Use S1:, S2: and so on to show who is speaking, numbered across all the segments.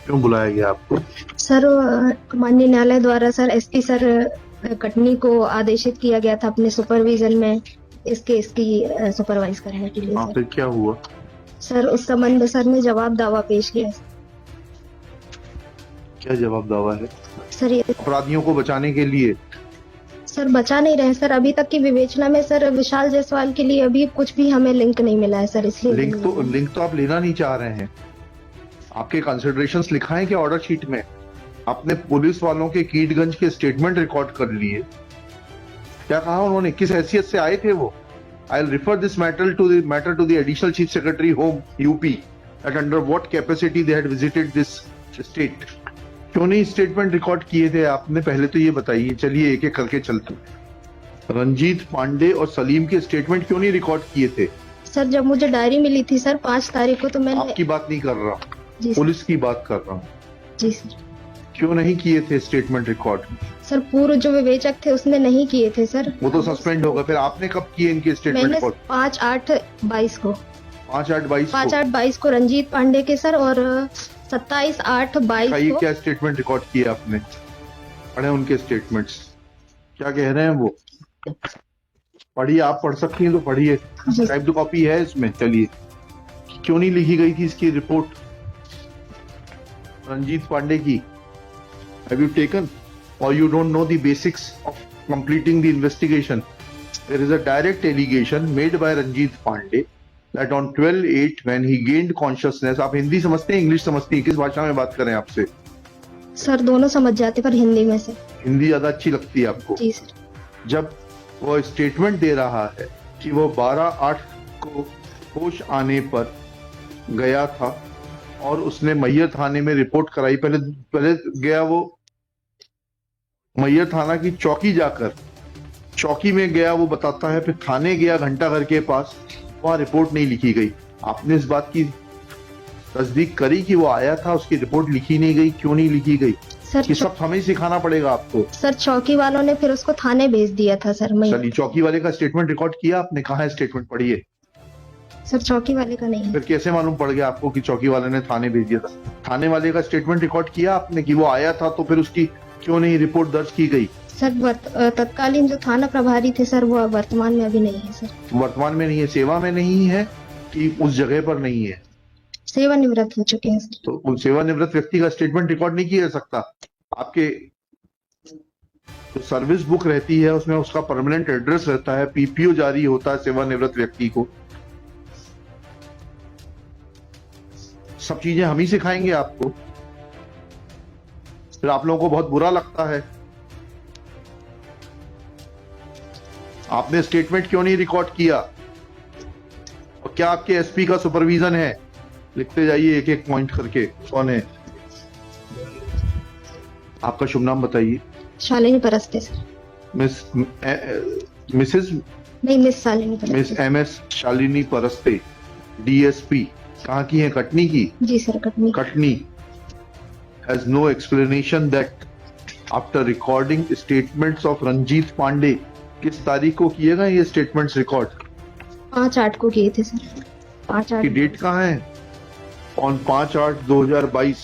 S1: क्यों बुलाया गया आपको?
S2: सर माननीय न्यायालय द्वारा सर एसपी सर कटनी को आदेशित किया गया था अपने सुपरविजन में इस केस की सुपरवाइज करने के लिए।
S1: हाँ,
S2: सर
S1: फिर क्या हुआ?
S2: सर उस संबंध में सर ने जवाब दावा पेश किया।
S1: क्या जवाब दावा है?
S2: सर ये
S1: अपराधियों को बचाने के लिए?
S2: सर बचा नहीं रहे सर, अभी तक की विवेचना में सर विशाल जायसवाल के लिए अभी कुछ भी हमें लिंक नहीं मिला है सर, इसलिए
S1: लिंक तो आप लेना नहीं चाह रहे हैं। आपके कंसिडरेशंस लिखा है क्या ऑर्डर शीट में? आपने पुलिस वालों के कीटगंज के स्टेटमेंट रिकॉर्ड कर लिए। क्या कहा उन्होंने, किस हैसियत से आए थे वो? I will refer this matter to the additional chief secretary home UP that under what capacity they had visited this state. क्यों नहीं स्टेटमेंट रिकॉर्ड किए थे आपने, पहले तो ये बताइए। चलिए एक एक करके चलते हैं। रंजीत पांडे और सलीम के स्टेटमेंट क्यों नहीं रिकॉर्ड किए थे?
S2: सर जब मुझे डायरी मिली थी सर 5 तारीख को, तो मैंने
S1: आपकी बात नहीं कर रहा,
S2: जी
S1: पुलिस की बात कर रहा हूँ।
S2: जी सर।
S1: क्यों नहीं किए थे स्टेटमेंट रिकॉर्ड?
S2: सर पूर्व जो विवेचक थे उसने नहीं किए थे सर।
S1: वो तो सस्पेंड होगा। फिर आपने कब किए इनके स्टेटमेंट
S2: मैंने
S1: रिकॉर्ड?
S2: 5/8/22 को
S1: 5/8/22
S2: को रंजीत पांडे के सर, और 27/8/22 को।
S1: क्या स्टेटमेंट रिकॉर्ड किए आपने? पढ़े उनके स्टेटमेंट्स, क्या कह रहे हैं वो? पढ़िए, आप पढ़ सकती हैं तो पढ़िए, टाइप द कॉपी है इसमें। चलिए, क्यों नहीं लिखी गई थी इसकी रिपोर्ट रंजीत पांडे की? Have you taken, or you don't know the basics of completing the investigation? There is a direct allegation made by Ranjit Pandey that on 12/8 when he gained consciousness, आप हिंदी समझते हैं, इंग्लिश समझती हैं, किस भाषा में बात करें आपसे?
S2: सर दोनों समझ जाते, पर हिंदी में से।
S1: हिंदी ज्यादा अच्छी लगती है आपको?
S2: जी सर।
S1: जब वो स्टेटमेंट दे रहा है कि वो 12/8 को होश आने पर गया था और उसने मैयर थाने में रिपोर्ट कराई। पहले गया वो मैयर थाना की चौकी, जाकर चौकी में गया वो बताता है, फिर थाने गया घंटाघर के पास, वहां रिपोर्ट नहीं लिखी गई। आपने इस बात की तस्दीक करी कि वो आया था, उसकी रिपोर्ट लिखी नहीं गई? क्यों नहीं लिखी गई?
S2: सर
S1: ये सब हमें सिखाना पड़ेगा आपको।
S2: सर चौकी वालों ने फिर उसको थाने भेज दिया था सर।
S1: चलिए, चौकी वाले का स्टेटमेंट रिकॉर्ड किया आपने? कहाँ है स्टेटमेंट? पढ़िए।
S2: सर चौकी वाले का नहीं है।
S1: फिर कैसे मालूम पड़ गया आपको कि चौकी वाले ने थाने भेज दिया था? थाने वाले का स्टेटमेंट रिकॉर्ड किया आपने कि वो आया था? तो फिर उसकी क्यों नहीं रिपोर्ट दर्ज की गई?
S2: सर तत्कालीन जो थाना प्रभारी थे सर, वो वर्तमान में अभी नहीं है सर।
S1: वर्तमान में नहीं है, सेवा में नहीं है कि उस जगह पर नहीं है?
S2: सेवानिवृत्त हो चुके हैं सर।
S1: तो उस सेवानिवृत्त व्यक्ति का स्टेटमेंट रिकॉर्ड नहीं किया जा सकता? आपके जो सर्विस बुक रहती है उसमें उसका परमानेंट एड्रेस रहता है, पीपीओ जारी होता है सेवानिवृत्त व्यक्ति को। सब चीजें हम ही सिखाएंगे आपको, फिर आप लोगों को बहुत बुरा लगता है। आपने स्टेटमेंट क्यों नहीं रिकॉर्ड किया? और क्या आपके एसपी का सुपरविजन है? लिखते जाइए एक एक पॉइंट करके। कौन है आपका? शुभ नाम बताइए।
S2: शालिनी परस्ते सर।
S1: मिसेस
S2: नहीं, miss Shalini Paraste.
S1: Miss MS Shalini Paraste, DSP। कहाँ की है? कटनी की?
S2: जी sir, Katni.
S1: Katni has no explanation that after recording statements of Ranjit Pandey, किस तारीख को किएगा ये स्टेटमेंट्स रिकॉर्ड?
S2: 5/8 को किए थे सर। 5/8
S1: की डेट कहाँ है? On 5/8/2022,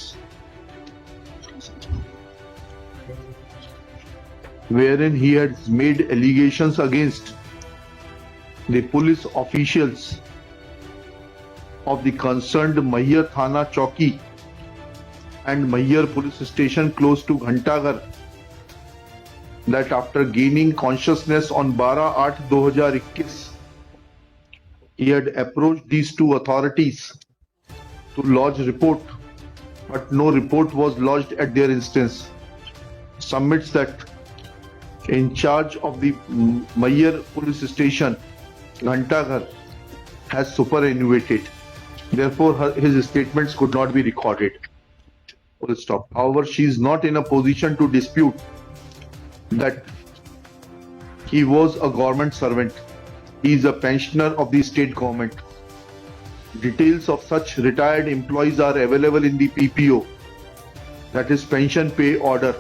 S1: wherein he had made allegations against the police officials of the concerned Mayyar Thana Chowki and Mayyar police station close to Ghantaghar, that after gaining consciousness on 12/8/2021, he had approached these two authorities to lodge report, but no report was lodged at their instance. Submits that in charge of the Mayyar police station, Ghantaghar, has superannuated. Therefore, his statements could not be recorded. Full stop. However, she is not in a position to dispute that he was a government servant. He is a pensioner of the state government. Details of such retired employees are available in the PPO, that is pension pay order.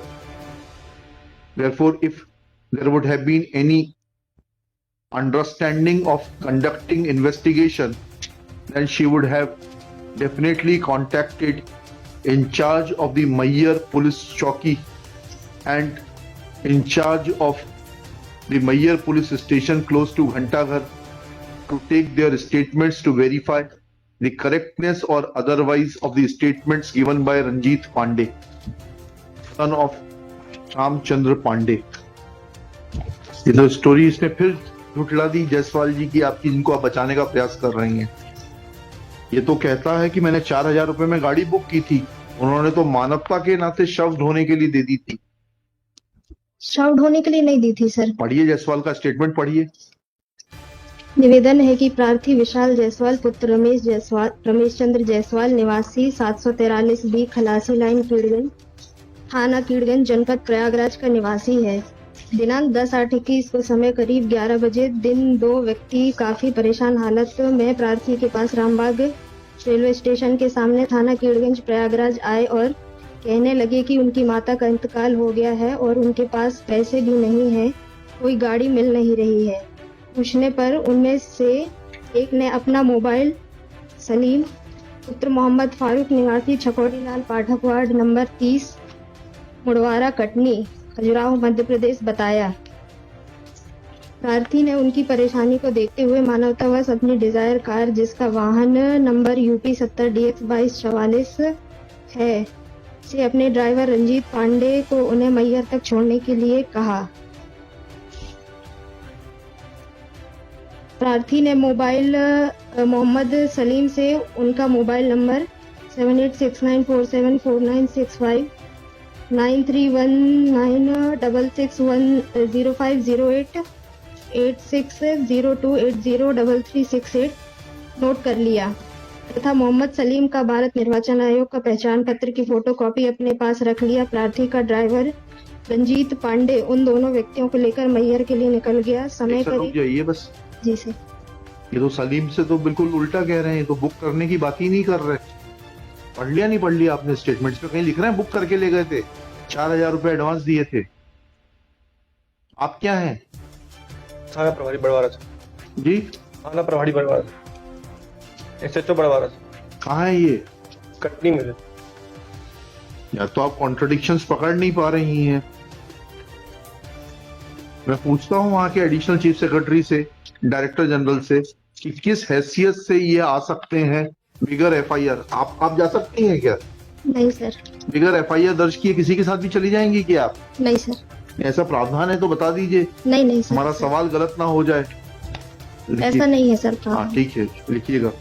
S1: Therefore, if there would have been any understanding of conducting investigation, then she would have definitely contacted in charge of the Mayyar police chowki and in charge of the Mayyar police station close to Ghantaghar to take their statements to verify the correctness or otherwise of the statements given by Ranjit Pandey, son of Ramchandra Pandey. ये तो story इसने फिर झुठला दी जायसवाल जी की, आपकी जिनको आप बचाने का प्रयास कर रही हैं। ये तो कहता है कि मैंने 4,000 रुपए में गाड़ी बुक की थी, उन्होंने तो मानवता के नाते शव ढोने के लिए दे दी थी।
S2: शव ढोने के लिए नहीं दी थी सर।
S1: पढ़िए जायसवाल का स्टेटमेंट पढ़िए।
S2: निवेदन है कि प्रार्थी विशाल जायसवाल पुत्र रमेश चंद्र जायसवाल निवासी 743 बी खलासी लाइन कीड़गंज, थाना कीड़गंज, जनपद प्रयागराज का निवासी है। दिनांक 10/8/21 को समय करीब 11 बजे दिन 2 व्यक्ति काफी परेशान हालत में प्रार्थी के पास रामबाग रेलवे स्टेशन के सामने थाना कीड़गंज प्रयागराज आए और कहने लगे कि उनकी माता का इंतकाल हो गया है और उनके पास पैसे भी नहीं है, कोई गाड़ी मिल नहीं रही है। पूछने पर उनमें से एक ने अपना मोबाइल सलीम पुत्र मोहम्मद फारूक निवासी छकोरी लाल पाठक वार्ड नंबर 30 मुड़वारा कटनी खजुराहो मध्य प्रदेश बताया। प्रार्थी ने उनकी परेशानी को देखते हुए मानवतावश अपनी डिजायर कार जिसका वाहन नंबर UP 70 DX 2244 है से अपने ड्राइवर रंजीत पांडे को उन्हें मैयर तक छोड़ने के लिए कहा। प्रार्थी ने मोबाइल मोहम्मद सलीम से उनका मोबाइल नंबर 7869474965 9319661050 8602803368 नोट कर लिया तथा मोहम्मद सलीम का भारत निर्वाचन आयोग का पहचान पत्र की फोटोकॉपी अपने पास रख लिया। प्रार्थी का ड्राइवर रंजीत पांडे उन दोनों व्यक्तियों को लेकर मैयर के लिए निकल गया। समय करीब
S1: जाइए बस।
S2: जी सर।
S1: ये तो सलीम से तो बिल्कुल उल्टा कह रहे हैं, तो बुक करने की बात ही नहीं कर रहे। पढ़ लिया नहीं पढ़ लिया आपने स्टेटमेंट्स पे कहीं लिख रहे हैं बुक करके ले गए थे, 4,000 रुपए एडवांस दिए थे। आप क्या हैं?
S3: थाना प्रभारी बड़वारा से।
S1: जी
S3: थाना प्रभारी बड़वारा से, SHO बड़वारा से।
S1: कहाँ है ये?
S3: कटनी में।
S1: या तो आप कॉन्ट्रडिक्शंस पकड़ नहीं पा रही हैं। मैं पूछता हूँ वहां के एडिशनल चीफ सेक्रेटरी से, डायरेक्टर जनरल से कि किस हैसियत से ये आ सकते हैं बिगर FIR। आप जा सकती हैं क्या?
S2: नहीं सर।
S1: बिगर FIR दर्ज किए किसी के साथ भी चली जाएंगी क्या आप?
S2: नहीं सर।
S1: ऐसा प्रावधान है तो बता दीजिए।
S2: नहीं सर।
S1: हमारा सवाल गलत ना हो जाए।
S2: ऐसा नहीं है सर।
S1: हाँ ठीक है, लिखिएगा,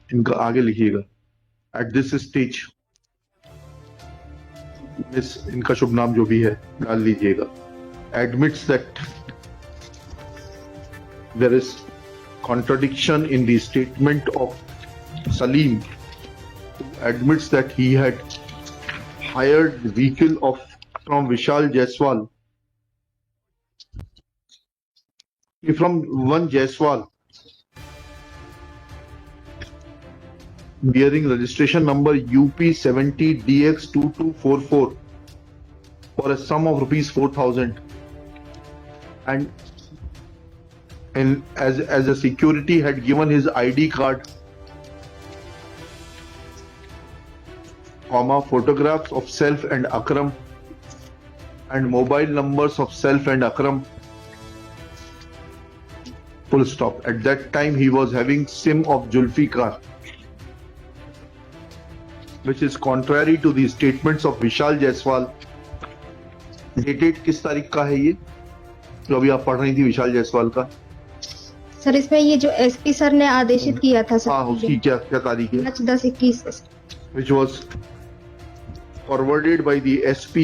S1: इनका आगे लिखिएगा। एट दिस स्टेज मिस, इनका शुभ नाम जो भी है डाल लीजिएगा। Admits that there is contradiction in the statement of Salim, admits that he had hired the vehicle from Vishal Jaiswal, from one Jaiswal, bearing registration number UP 70 DX 2244 for a sum of rupees 4,000 and as a security had given his ID card, photographs of self and Akram and mobile numbers of self and Akram, full stop. At that time he was having SIM of Zulfikar, which is contrary to the statements of Vishal Jaiswal. Dated किस तारीख का है ये जो अभी आप पढ़ रही थी विशाल जायसवाल का?
S2: सर इसमें ये जो SP सर ने आदेशित किया था सर,
S1: हाँ उसकी क्या तारीख है?
S2: 5/10/21
S1: which was forwarded by the SP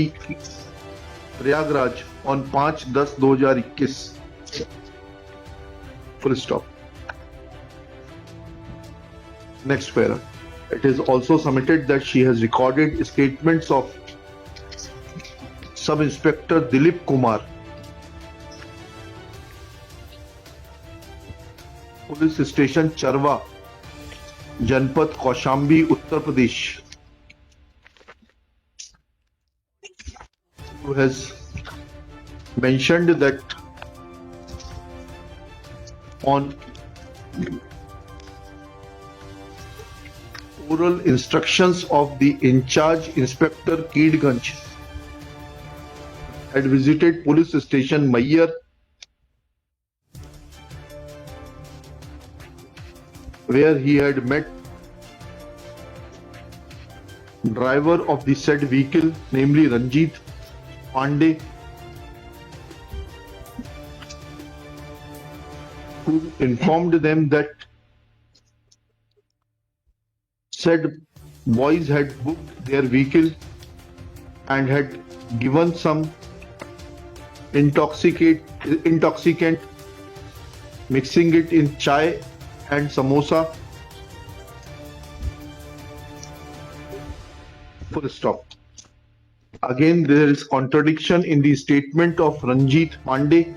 S1: Prayagraj on 5/10/2021, full stop. Next para. It is also submitted that she has recorded statements of Sub Inspector Dilip Kumar, police station चरवा, जनपद Kaushambi, Uttar Pradesh, who has mentioned that on oral instructions of the in-charge Inspector Keedganj had visited police station Mayyar, where he had met driver of the said vehicle, namely Ranjit Pandey, who informed them that said boys had booked their vehicle and had given some intoxicant, mixing it in chai and samosa. Full stop. Again, there is contradiction in the statement of Ranjit Pandey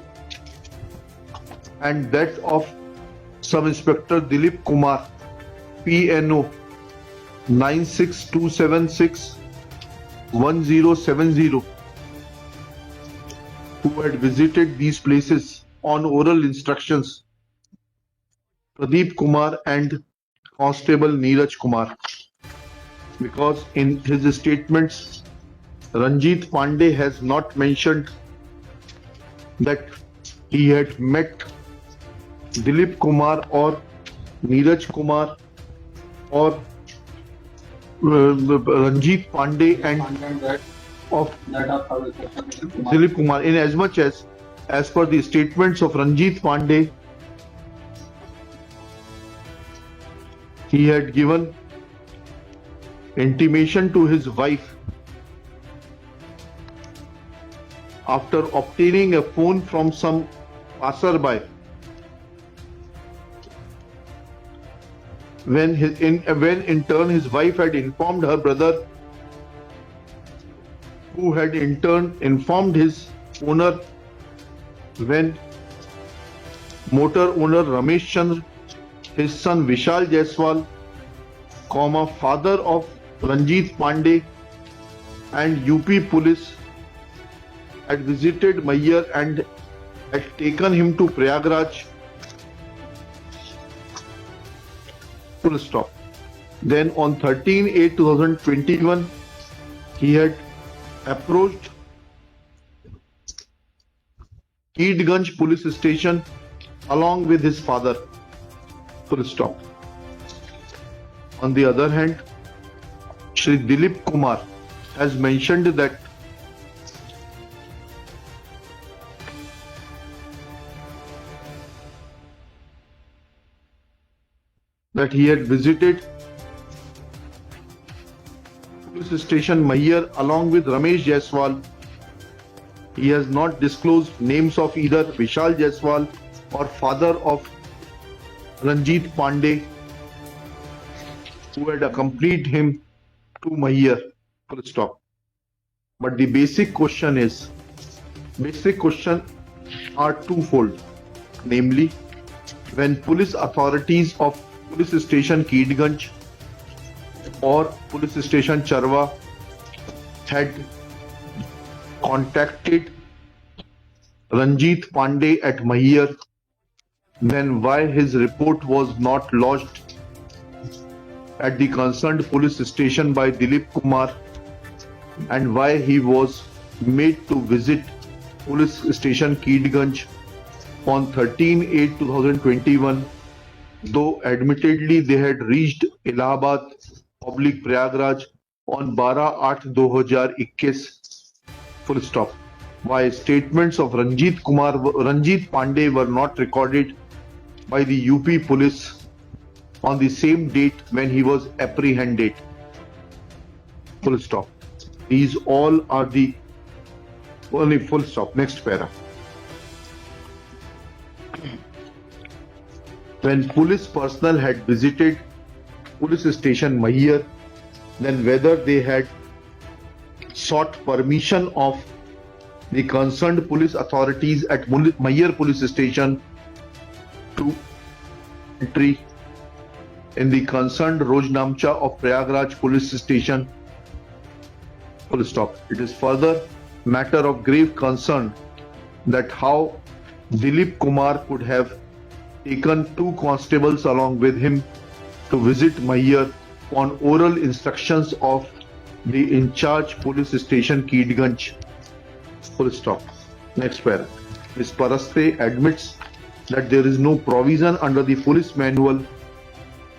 S1: and that of Sub-Inspector Dilip Kumar, PNO 962761070, who had visited these places on oral instructions, Pradeep Kumar and Constable Neeraj Kumar. Because in his statements, Ranjit Pandey has not mentioned that he had met Dilip Kumar or Neeraj Kumar or Ranjit Pandey and of Dilip Kumar, in as much as per the statements of Ranjit Pandey, he had given intimation to his wife after obtaining a phone from some passerby when in turn his wife had informed her brother, who had in turn informed his owner, when motor owner Ramesh Chandra, his son Vishal Jaiswal, father of Ranjit Pandey and UP police had visited Mayyar and had taken him to Prayagraj. Full stop. Then on 13/8/2021, he had approached Keedganj police station along with his father. Full stop. On the other hand, Shri Dilip Kumar has mentioned that he had visited police station Mayyar along with Ramesh Jaiswal. He has not disclosed names of either Vishal Jaiswal or father of Ranjit Pandey, who had accompanied him to Mayyar. Full stop. But the basic question are twofold, namely, when police authorities of police station Keedganj or police station Charwa had contacted Ranjit Pandey at Mayyar, then why his report was not lodged at the concerned police station by Dilip Kumar, and why he was made to visit police station Keedganj on 13/8/2021, though admittedly they had reached Allahabad public Prayagraj on 12/8/2021. Full stop. Why statements of Ranjit Pandey were not recorded by the UP police on the same date when he was apprehended. Full stop. These all are the only full stop. Next para. When police personnel had visited police station Mayyar, then whether they had sought permission of the concerned police authorities at Mayyar police station to entry in the concerned Rojnamcha of Prayagraj police station. Full stop. It is further matter of grave concern that how Dilip Kumar could have taken two constables along with him to visit Mayyar on oral instructions of the in charge police station Keedganj. Full stop. Next paragraph. Ms. Paraste admits that there is no provision under the police manual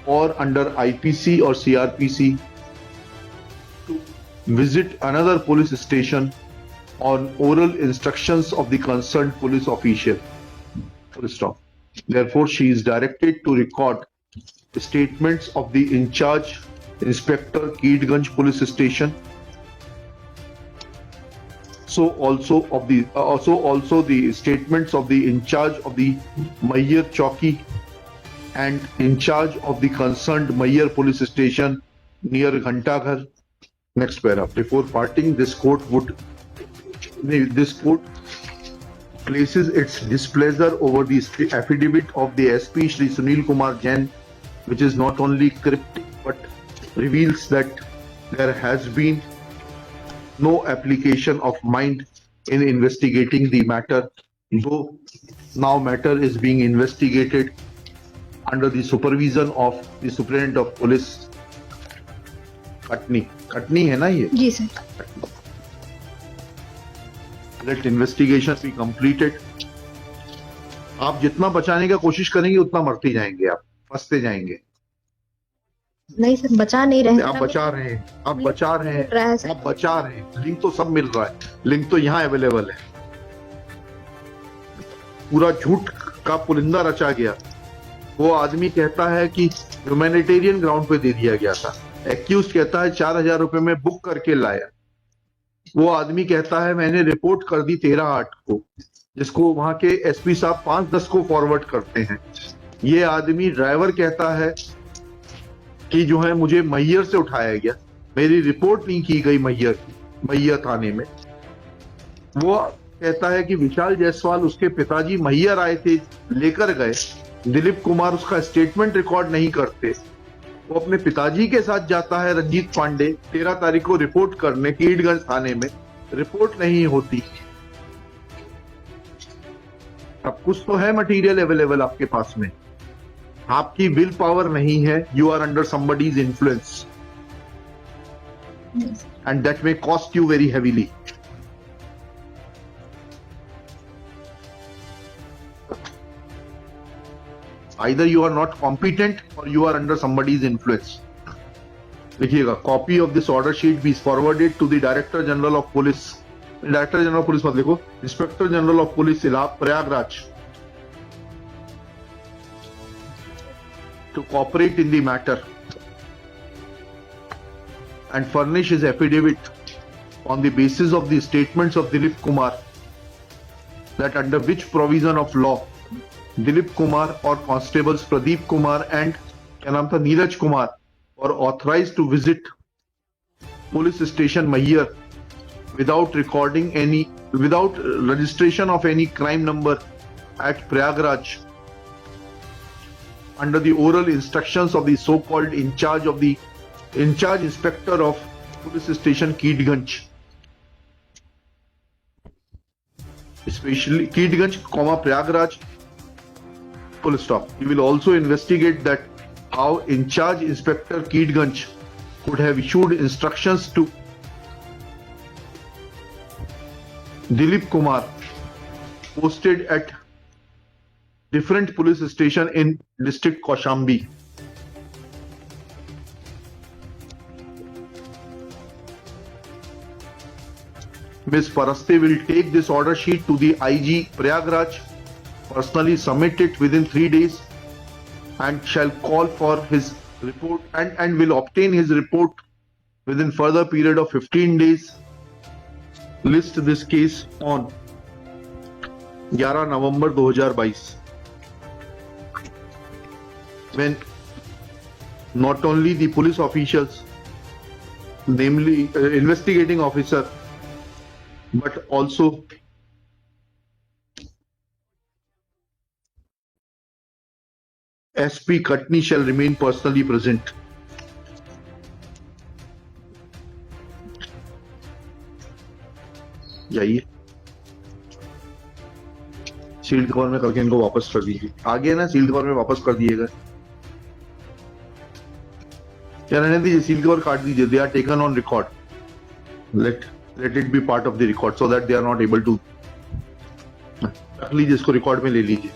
S1: or under IPC or CRPC to visit another police station on oral instructions of the concerned police official. Full stop. Therefore, she is directed to record the statements of the in charge Inspector Keedganj Police Station. So also the statements of the in charge of the Mayyar Chowki and in charge of the concerned Mayyar Police Station near Ghantaghar. Next paragraph. Before parting, this court places its displeasure over the affidavit of the SP Shri Sunil Kumar Jain, which is not only cryptic but reveals that there has been no application of mind in investigating the matter, though now matter is being investigated under the supervision of the Superintendent of Police Katni. Katni है ना ये?
S2: जी sir.
S1: Let investigation be completed. आप जितना बचाने का कोशिश करेंगे उतना मरते जाएंगे, आप फंसते जाएंगे.
S2: नहीं सर, बचा नहीं रहे.
S1: आप बचा रहे हैं, आप बचा रहे हैं, आप बचा रहे हैं. लिंक तो सब मिल रहा है, लिंक तो यहाँ अवेलेबल है. पूरा झूठ का पुलिंदा रचा गया. वो आदमी कहता है कि ह्यूमैनिटेरियन ग्राउंड पे दे दिया गया था. एक्यूज कहता है 4,000 रुपए में बुक करके लाया. वो आदमी कहता है मैंने रिपोर्ट कर दी 13/8 को, जिसको वहां के एसपी साहब 5-10 को फॉरवर्ड करते हैं. ये आदमी ड्राइवर कहता है कि जो है मुझे मैयर से उठाया गया, मेरी रिपोर्ट नहीं की गई मैयर थाने में. वो कहता है कि विशाल जायसवाल उसके पिताजी मैयर आए थे, लेकर गए. दिलीप कुमार उसका स्टेटमेंट रिकॉर्ड नहीं करते. वो अपने पिताजी के साथ जाता है रंजीत पांडे 13 तारीख को रिपोर्ट करने कीडगंज थाने में, रिपोर्ट नहीं होती. अब कुछ तो है मटेरियल अवेलेबल आपके पास में, आपकी विल पावर नहीं है. You are under somebody's influence and that may cost you very heavily. Either you are not competent or you are under somebody's influence. देखिएगा, copy of this order sheet be forwarded to the Director General of Police. Director General of Police मत लिखो, Inspector General of Police Prayagraj, to cooperate in the matter and furnish his affidavit on the basis of the statements of Dilip Kumar, that under which provision of law Dilip Kumar or constables Pradeep Kumar and क्या नाम था Neeraj Kumar or authorized to visit police station Mayyar without registration of any crime number at Prayagraj under the oral instructions of the so-called in charge inspector of police station Keedganj, especially Keedganj, Prayagraj. Full stop. We will also investigate that how in charge Inspector Keedganj could have issued instructions to Dilip Kumar posted at different police station in district Kaushambi. Ms. Paraste will take this order sheet to the IG Prayagraj, personally submit it within 3 days and shall call for his report and will obtain his report within further period of 15 days. List this case on 11 November 2022 when not only the police officials, namely investigating officer, but also SP Katni shall remain personally present. जाइए sealed cover में करके इनको वापस कर दीजिए. आगे ना sealed cover में वापस कर दिएगा. या रहने दीजिए, सील कवर काट दीजिए. They are taken on record. Let it be part of the record so that they are not able to. रख लीजिए, इसको रिकॉर्ड में ले लीजिए.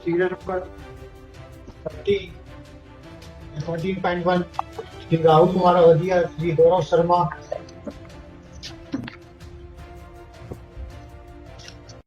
S4: Serial number 14.1 Shri Rahul Kumar Awadhiya, Shri Gaurav Sharma,